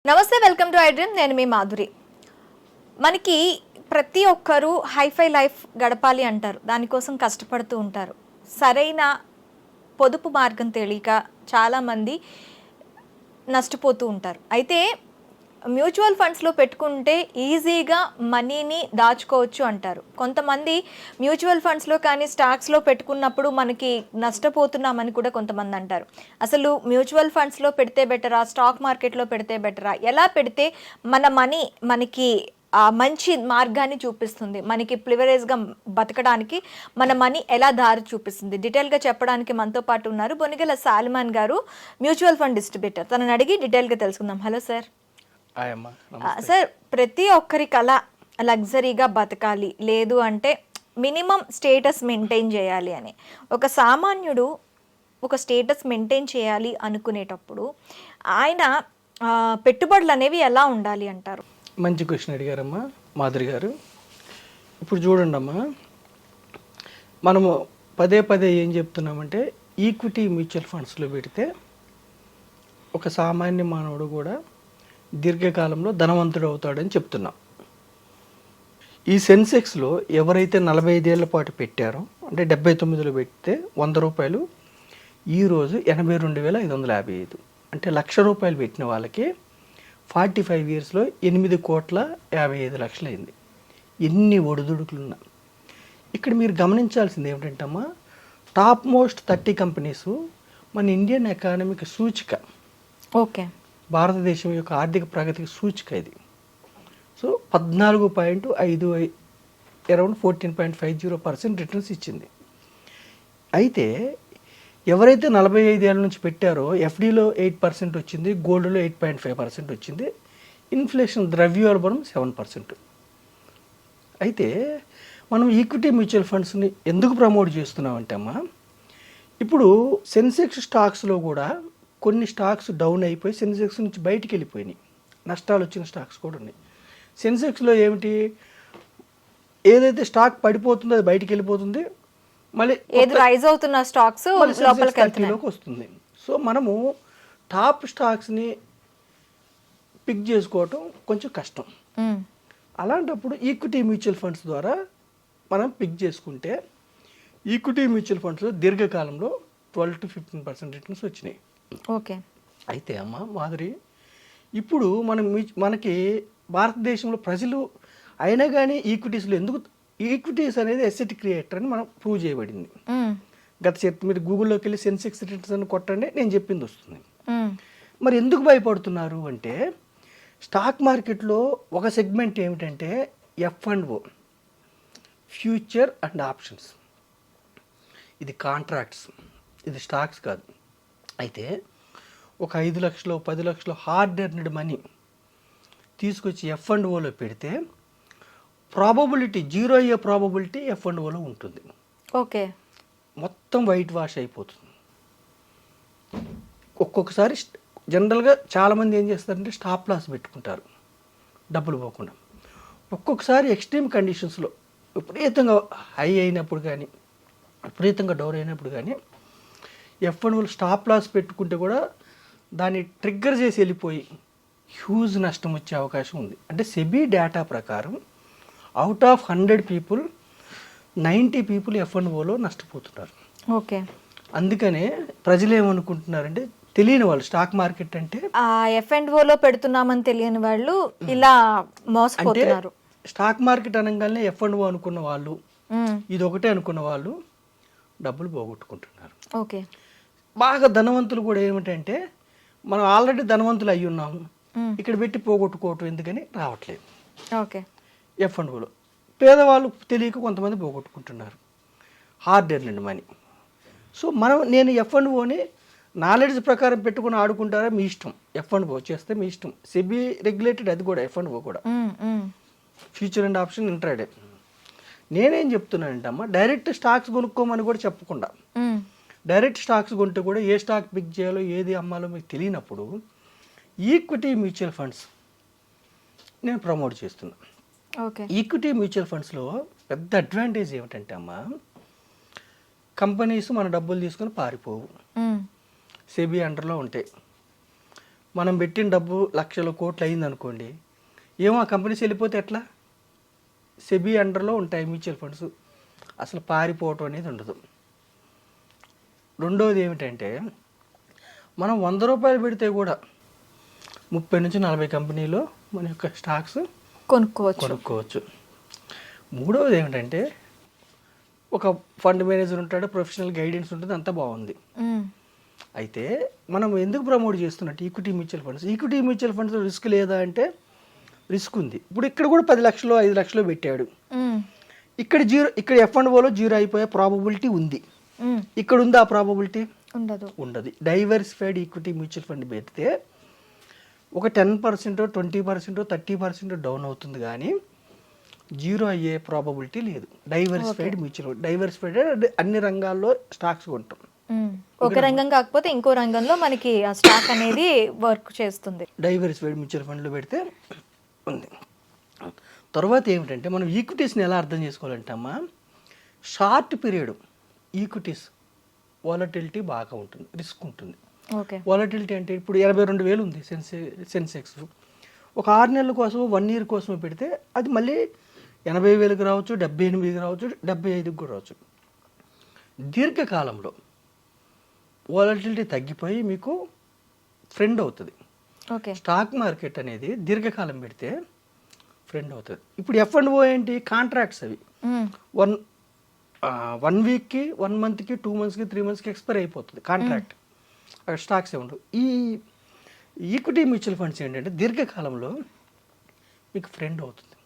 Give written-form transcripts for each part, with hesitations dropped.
నమస్తే, welcome to iDream. నేను మీ మాధురి. మనకి ప్రతి ఒక్కరూ హైఫై లైఫ్ గడపాలి అంటారు, దానికోసం కష్టపడుతూ ఉంటారు. సరైన పొదుపు మార్గం తెలియక చాలామంది నష్టపోతూ ఉంటారు. అయితే మ్యూచువల్ ఫండ్స్లో పెట్టుకుంటే ఈజీగా మనీని దాచుకోవచ్చు అంటారు. కొంతమంది మ్యూచువల్ ఫండ్స్లో కానీ స్టాక్స్లో పెట్టుకున్నప్పుడు మనకి నష్టపోతున్నామని కూడా కొంతమంది అంటారు. అసలు మ్యూచువల్ ఫండ్స్లో పెడితే బెటరా, స్టాక్ మార్కెట్లో పెడితే బెటరా, ఎలా పెడితే మన మనీ మనకి మంచి మార్గాన్ని చూపిస్తుంది, మనకి ప్రివరేజ్గా బతకడానికి మన మనీ ఎలా దారి చూపిస్తుంది, డీటెయిల్గా చెప్పడానికి మనతో పాటు ఉన్నారు బొనిగెల సాల్మాన్ గారు, మ్యూచువల్ ఫండ్ డిస్ట్రిబ్యూటర్. తనని అడిగి డీటెయిల్గా తెలుసుకుందాం. Hello sir. సార్, ప్రతి ఒక్కరి కళ లగ్జరీగా బతకాలి, లేదు అంటే మినిమం స్టేటస్ మెయింటైన్ చేయాలి అని. ఒక సామాన్యుడు ఒక స్టేటస్ మెయింటైన్ చేయాలి అనుకునేటప్పుడు ఆయన పెట్టుబడులు అనేవి ఎలా ఉండాలి అంటారు? మంచి క్వశ్చన్ అడిగారమ్మా మాధురి గారు. ఇప్పుడు చూడండి అమ్మా, మనము పదే పదే ఏం చెప్తున్నామంటే ఈక్విటీ మ్యూచువల్ ఫండ్స్లో పెడితే ఒక సామాన్య మానవుడు కూడా దీర్ఘకాలంలో ధనవంతుడు అవుతాడని చెప్తున్నాం. ఈ సెన్సెక్స్లో ఎవరైతే 45 ఏళ్ల పాటు పెట్టారో, అంటే 79లో పెడితే 100 రూపాయలు, ఈరోజు 82,555, అంటే ₹1,00,000 పెట్టిన వాళ్ళకి 45 ఇయర్స్లో 8,55,00,000 అయింది. ఎన్ని ఒడిదుడుకులున్నా ఇక్కడ మీరు గమనించాల్సింది ఏమిటంటే అమ్మా, టాప్ మోస్ట్ 30 కంపెనీస్ మన ఇండియన్ ఎకానమీకి సూచిక. ఓకే, భారతదేశం యొక్క ఆర్థిక ప్రగతికి సూచిక ఇది. సో 14.5, అరౌండ్ 14.50% రిటర్న్స్ ఇచ్చింది. అయితే ఎవరైతే 45 ఏళ్ళ నుంచి పెట్టారో ఎఫ్డీలో 8% వచ్చింది, గోల్డ్లో 8.5% వచ్చింది, ఇన్ఫ్లేషన్ ద్రవ్యోల్బణం 7%. అయితే మనం ఈక్విటీ మ్యూచువల్ ఫండ్స్ని ఎందుకు ప్రమోట్ చేస్తున్నామంటే అమ్మా, ఇప్పుడు సెన్సెక్స్ స్టాక్స్లో కూడా కొన్ని స్టాక్స్ డౌన్ అయిపోయి సెన్సెక్స్ నుంచి బయటికి వెళ్ళిపోయినాయి, నష్టాలు వచ్చిన స్టాక్స్ కూడా ఉన్నాయి. సెన్సెక్స్లో ఏమిటి, ఏదైతే స్టాక్ పడిపోతుందో అది బయటికి వెళ్ళిపోతుంది, మళ్ళీ రైజ్ అవుతున్న స్టాక్స్ లోపలికి వస్తుంది. సో మనము టాప్ స్టాక్స్ని పిక్ చేసుకోవటం కొంచెం కష్టం. అలాంటప్పుడు ఈక్విటీ మ్యూచువల్ ఫండ్స్ ద్వారా మనం పిక్ చేసుకుంటే ఈక్విటీ మ్యూచువల్ ఫండ్స్లో దీర్ఘకాలంలో 12 to 15% రిటర్న్స్ వచ్చినాయి. ఓకే. అయితే అమ్మ మాధురి, ఇప్పుడు మనకి భారతదేశంలో ప్రజలు అయినా కానీ ఈక్విటీస్లో ఎందుకు, ఈక్విటీస్ అనేది ఎసెట్ క్రియేటర్ అని మనం ప్రూవ్ చేయబడింది. మీరు గూగుల్లోకి వెళ్ళి సెన్సెక్స్ రిటర్న్స్ అని కొట్టండి, నేను చెప్పింది వస్తుంది. మరి ఎందుకు భయపడుతున్నారు అంటే, స్టాక్ మార్కెట్లో ఒక సెగ్మెంట్ ఏమిటంటే F&O, ఫ్యూచర్ అండ్ ఆప్షన్స్. ఇది కాంట్రాక్ట్స్, ఇది స్టాక్స్ కాదు. అయితే ఒక 5 లక్షలు 10 లక్షలు హార్డ్ ఎర్న్డ్ మనీ తీసుకొచ్చి F&Oలో పెడితే ప్రాబబిలిటీ, 0 అయ్యే ప్రాబబిలిటీ F&Oలో ఉంటుంది. ఓకే. మొత్తం వైట్ వాష్ అయిపోతుంది. ఒక్కొక్కసారి జనరల్గా చాలామంది ఏం చేస్తారంటే స్టాప్ లాస్ పెట్టుకుంటారు డబ్బులు పోకుండా. ఒక్కొక్కసారి ఎక్స్ట్రీమ్ కండిషన్స్లో విపరీతంగా హై అయినప్పుడు కానీ విపరీతంగా డౌన్ అయినప్పుడు కానీ F&Oలో స్టాప్ లాస్ పెట్టుకుంటే కూడా దాన్ని ట్రిగ్గర్ చేసి వెళ్ళిపోయి హ్యూజ్ నష్టం వచ్చే అవకాశం ఉంది. అంటే సెబీ డేటా ప్రకారం అవుట్ ఆఫ్ 100 పీపుల్ 90 పీపుల్ F&Oలో నష్టపోతున్నారు. ఓకే. అందుకనే ప్రజలు ఏమనుకుంటున్నారంటే, తెలియని వాళ్ళు స్టాక్ మార్కెట్ అంటే F&Oలో పెడుతున్నామని తెలియని వాళ్ళు ఇలా మోసపోతున్నారు. స్టాక్ మార్కెట్ అనగానే F&O అనుకున్న వాళ్ళు, ఇది ఒకటే అనుకున్న వాళ్ళు డబ్బులు పోగొట్టుకుంటున్నారు. ఓకే. బాగా ధనవంతులు కూడా ఏమిటంటే, మనం ఆల్రెడీ ధనవంతులు అయ్యి ఉన్నాము, ఇక్కడ పెట్టి పోగొట్టుకోవటం ఎందుకని రావట్లేదు. ఓకే. F&Oలో పేదవాళ్ళు తెలియక కొంతమంది పోగొట్టుకుంటున్నారు హార్డ్ ఎర్న్డ్ మనీ. సో నేను F&Oని నాలెడ్జ్ ప్రకారం పెట్టుకుని ఆడుకుంటారా మీ ఇష్టం, F&O చేస్తే మీ ఇష్టం. సెబీ రెగ్యులేటెడ్ అది కూడా, F&O కూడా, ఫ్యూచర్ అండ్ ఆప్షన్ ఇంట్రాడే. నేనేం చెప్తున్నానంటే అమ్మ, డైరెక్ట్ స్టాక్స్ కొనుక్కోమని కూడా చెప్పకుండా, డైరెక్ట్ స్టాక్స్ కొంటే కూడా ఏ స్టాక్ పిక్ చేయాలో ఏది అమ్మాలో మీకు తెలియనప్పుడు ఈక్విటీ మ్యూచువల్ ఫండ్స్ నేను ప్రమోట్ చేస్తున్నా. ఈక్విటీ మ్యూచువల్ ఫండ్స్లో పెద్ద అడ్వాంటేజ్ ఏమిటంటే అమ్మ, కంపెనీస్ మన డబ్బులు తీసుకొని పారిపోవు, సెబీ అండర్లో ఉంటాయి. మనం పెట్టిన డబ్బు లక్షల కోట్లు అయింది అనుకోండి, ఏమో ఆ కంపెనీస్ వెళ్ళిపోతే ఎట్లా? సెబీ అండర్లో ఉంటాయి మ్యూచువల్ ఫండ్స్, అసలు పారిపోవటం అనేది ఉండదు. రెండవది ఏమిటంటే, మనం 100 రూపాయలు పెడితే కూడా 30 నుంచి 40 కంపెనీలో మన యొక్క స్టాక్స్ కొనుక్కోవచ్చు. మూడవది ఏమిటంటే, ఒక ఫండ్ మేనేజర్ ఉంటాడు, ప్రొఫెషనల్ గైడెన్స్ ఉంటుంది, అంతా బాగుంది. అయితే మనం ఎందుకు ప్రమోట్ చేస్తున్నట్టు equity mutual funds? Equity mutual funds risk లేదా అంటే రిస్క్ ఉంది. ఇప్పుడు ఇక్కడ కూడా 10 లక్షలు 5 లక్షలు పెట్టాడు, ఇక్కడ జీరో, ఇక్కడ F&Oలో జీరో అయిపోయే ప్రాబబిలిటీ ఉంది. ఇక్కడ ఉంది ఆ ప్రాబబిలిటీ? ఉండదు. డైవర్సిఫైడ్ ఈక్విటీ మ్యూచువల్ ఫండ్ పెడితే ఒక 10%, 20%, 30% డౌన్ అవుతుంది, కానీ జీరో అయ్యే ప్రాబబిలిటీ లేదు. డైవర్సిఫైడ్ మ్యూచువల్ ఫండ్, డైవర్సిఫైడ్ అన్ని రంగాల్లో స్టాక్స్ కొంటాం. ఒక రంగం కాకపోతే ఇంకో రంగంలో మనకి ఆ స్టాక్ అనేది వర్క్ చేస్తుంది. డైవర్సిఫైడ్ మ్యూచువల్ ఫండ్లో పెడితే ఉంది. తర్వాత ఏమిటంటే, మనం ఈక్విటీస్ని ఎలా అర్థం చేసుకోవాలంటే అమ్మా, షార్ట్ పీరియడ్ ఈక్విటీస్ వాలటిలిటీ బాగా ఉంటుంది, రిస్క్ ఉంటుంది. వాలటిలిటీ అంటే ఇప్పుడు 82,000 ఉంది సెన్సెక్స్. ఒక 6 నెలల కోసం 1 ఇయర్ కోసం పెడితే అది మళ్ళీ 80,000కి రావచ్చు, 78కి రావచ్చు, 75కి కూడా రావచ్చు. దీర్ఘకాలంలో వాలటిలిటీ తగ్గిపోయి మీకు ఫ్రెండ్ అవుతుంది. స్టాక్ మార్కెట్ అనేది దీర్ఘకాలం పెడితే ఫ్రెండ్ అవుతుంది. ఇప్పుడు F&O ఏంటి? కాంట్రాక్ట్స్. అవి 1 వీక్కి, 1 మంత్కి, 2 మంత్స్కి, 3 మంత్స్కి ఎక్స్పైర్ అయిపోతుంది కాంట్రాక్ట్. అక్కడ స్టాక్స్ ఏ ఉండవు. ఈ ఈక్విటీ మ్యూచువల్ ఫండ్స్ ఏంటంటే దీర్ఘకాలంలో మీకు ఫ్రెండ్ అవుతుంది.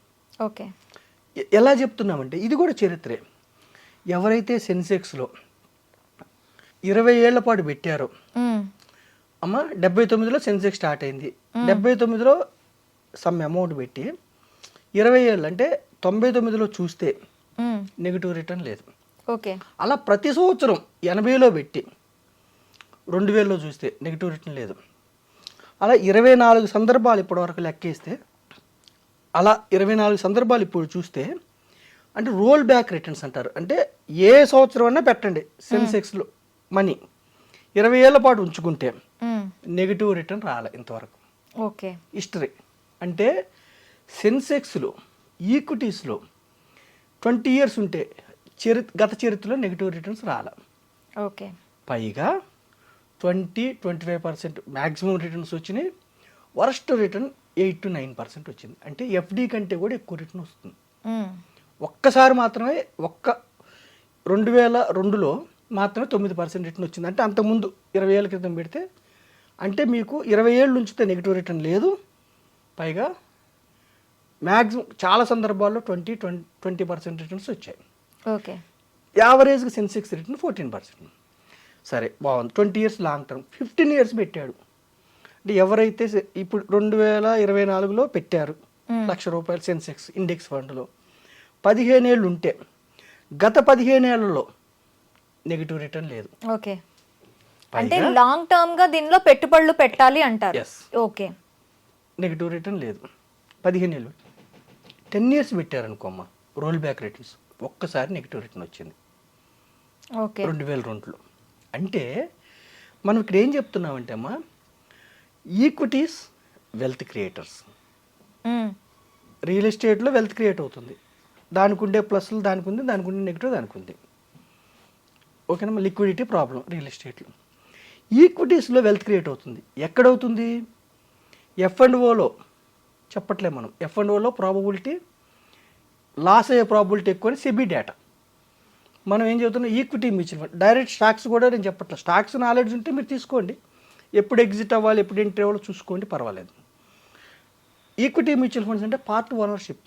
ఎలా చెప్తున్నామంటే, ఇది కూడా చరిత్రే. ఎవరైతే సెన్సెక్స్లో 20 ఏళ్ల పాటు పెట్టారో, అమ్మ 79లో సెన్సెక్స్ స్టార్ట్ అయింది, 79లో సమ్ అమౌంట్ పెట్టి 20 ఏళ్ళు అంటే 99లో చూస్తే నెగిటివ్ రిటర్న్ లేదు. అలా ప్రతి సంవత్సరం 80లో పెట్టి 2000లో చూస్తే నెగిటివ్ రిటర్న్ లేదు. అలా 24 సందర్భాలు ఇప్పటివరకు లెక్కేస్తే, అలా 24 సందర్భాలు ఇప్పుడు చూస్తే, అంటే రోల్ బ్యాక్ రిటర్న్స్ అంటారు. అంటే ఏ సంవత్సరం అన్నా పెట్టండి సెన్సెక్స్లో మనీ 20 ఏళ్ల పాటు ఉంచుకుంటే నెగిటివ్ రిటర్న్ రాలే ఇంతవరకు. హిస్టరీ అంటే సెన్సెక్స్లో, ఈక్విటీస్లో 20 ఇయర్స్ ఉంటే గత చరిత్రలో నెగిటివ్ రిటర్న్స్ రాలే. పైగా 20-25% మ్యాక్సిమం రిటర్న్స్ వచ్చినాయి. వరస్ట్ రిటర్న్ 8-9% వచ్చింది. అంటే FD కంటే కూడా ఎక్కువ రిటర్న్ వస్తుంది. ఒక్కసారి మాత్రమే 2002లో మాత్రమే 9% రిటర్న్ వచ్చింది. అంటే అంతకుముందు 20 ఏళ్ళ క్రితం పెడితే, అంటే మీకు 20 ఏళ్ళు ఉంచితే నెగిటివ్ రిటర్న్ లేదు. పైగా మ్యాక్సిమం చాలా సందర్భాల్లో 20% రిటర్న్స్ వచ్చాయి. యావరేజ్గా సెన్సెక్స్ రిటర్న్ 14%. సరే, బాగుంది. 20 ఇయర్స్ లాంగ్ టర్మ్. 15 ఇయర్స్ పెట్టాడు. అంటే ఎవరైతే ఇప్పుడు 2024లో పెట్టారు ₹1,00,000 సెన్సెక్స్ ఇండెక్స్ ఫండ్లో, 15 ఏళ్ళు ఉంటే గత 15 ఏళ్లలో నెగిటివ్ రిటర్న్ లేదు. అంటే లాంగ్ టర్మ్ గా దీనిలో పెట్టుబడులు పెట్టాలి అంటారు. నెగిటివ్ రిటర్న్ లేదు. 15 ఏళ్ళు. 10 ఇయర్స్ పెట్టారనుకోమ్మా, రోల్ బ్యాక్ రిటర్న్స్ ఒక్కసారి నెగిటివ్ రిటర్న్ వచ్చింది 2002లో. అంటే మనం ఇక్కడ ఏం చెప్తున్నామంటే అమ్మా, ఈక్విటీస్ వెల్త్ క్రియేటర్స్. రియల్ ఎస్టేట్లో వెల్త్ క్రియేట్ అవుతుంది. దానికి ఉండే ప్లస్లు దానికి ఉంది, దానికి ఉండే నెగిటివ్ దానికి ఉంది. ఓకేనమ్మా. లిక్విడిటీ ప్రాబ్లం రియల్ ఎస్టేట్లో. ఈక్విటీస్లో వెల్త్ క్రియేట్ అవుతుంది. ఎక్కడవుతుంది? F&Oలో చెప్పట్లే మనం. F&Oలో ప్రాబబిలిటీ లాస్ అయ్యే ప్రాబబిలిటీ ఎక్కువ అని సెబీ డేటా. మనం ఏం చెబుతున్నాం? Equity mutual fund. Direct stocks కూడా నేను చెప్పట్లే. స్టాక్స్ నాలెడ్జ్ ఉంటే మీరు తీసుకోండి, ఎప్పుడు ఎగ్జిట్ అవ్వాలి, ఎప్పుడు ఎంట్రీ అవ్వాలో చూసుకోండి, పర్వాలేదు. ఈక్విటీ మ్యూచువల్ ఫండ్స్ అంటే పార్ట్ ఓనర్షిప్.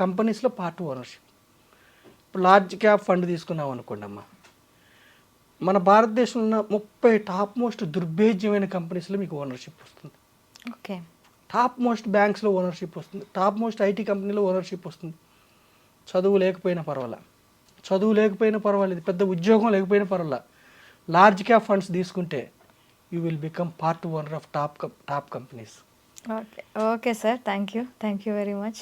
కంపెనీస్లో పార్ట్ ఓనర్షిప్. ఇప్పుడు లార్జ్ క్యాప్ ఫండ్ తీసుకున్నాం అనుకోండి అమ్మా, మన భారతదేశంలో ఉన్న 30 టాప్ మోస్ట్ దుర్భేద్యమైన కంపెనీస్లో మీకు ఓనర్షిప్ వస్తుంది. టాప్ మోస్ట్ బ్యాంక్స్లో ఓనర్షిప్ వస్తుంది. టాప్ మోస్ట్ IT కంపెనీలో ఓనర్షిప్ వస్తుంది. చదువు లేకపోయినా పర్వాలేదు, పెద్ద ఉద్యోగం లేకపోయినా పర్వాలేదు, లార్జ్ క్యాప్ ఫండ్స్ తీసుకుంటే you will become part owner of top companies. Okay sir, thank you very much.